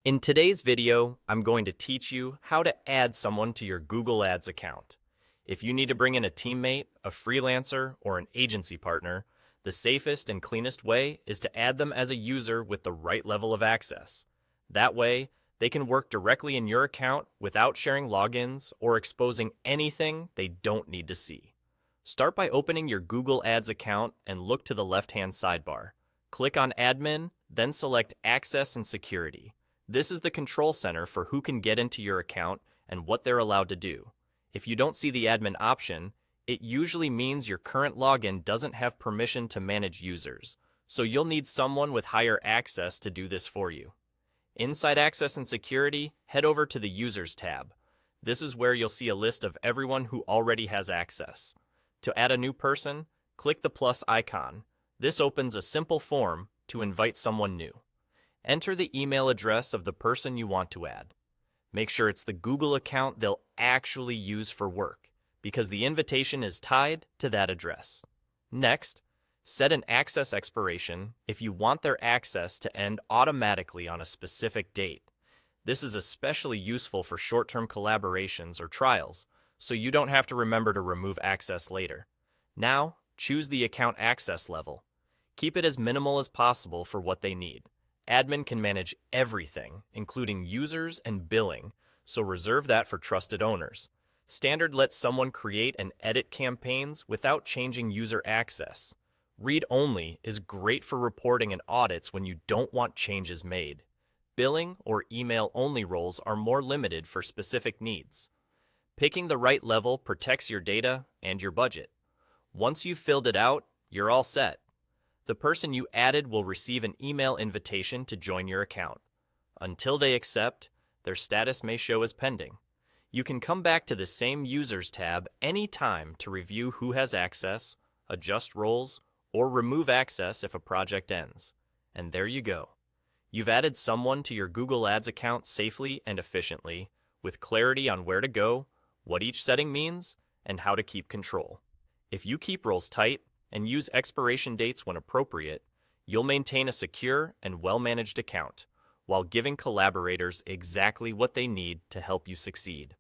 In today's video, I'm going to teach you how to add someone to your Google Ads account. If you need to bring in a teammate, a freelancer, or an agency partner, the safest and cleanest way is to add them as a user with the right level of access. That way, they can work directly in your account without sharing logins or exposing anything they don't need to see. Start by opening your Google Ads account and look to the left-hand sidebar. Click on Admin, then select Access and Security. This is the control center for who can get into your account and what they're allowed to do. If you don't see the admin option, it usually means your current login doesn't have permission to manage users, so you'll need someone with higher access to do this for you. Inside Access and Security, head over to the Users tab. This is where you'll see a list of everyone who already has access. To add a new person, click the plus icon. This opens a simple form to invite someone new. Enter the email address of the person you want to add. Make sure it's the Google account they'll actually use for work, because the invitation is tied to that address. Next, set an access expiration if you want their access to end automatically on a specific date. This is especially useful for short-term collaborations or trials, so you don't have to remember to remove access later. Now, choose the account access level. Keep it as minimal as possible for what they need. Admin can manage everything, including users and billing, so reserve that for trusted owners. Standard lets someone create and edit campaigns without changing user access. Read only is great for reporting and audits when you don't want changes made. Billing or email only roles are more limited for specific needs. Picking the right level protects your data and your budget. Once you've filled it out, you're all set. The person you added will receive an email invitation to join your account. Until they accept, their status may show as pending. You can come back to the same Users tab anytime to review who has access, adjust roles, or remove access if a project ends. And there you go. You've added someone to your Google Ads account safely and efficiently, with clarity on where to go, what each setting means, and how to keep control. If you keep roles tight, and use expiration dates when appropriate, you'll maintain a secure and well-managed account, while giving collaborators exactly what they need to help you succeed.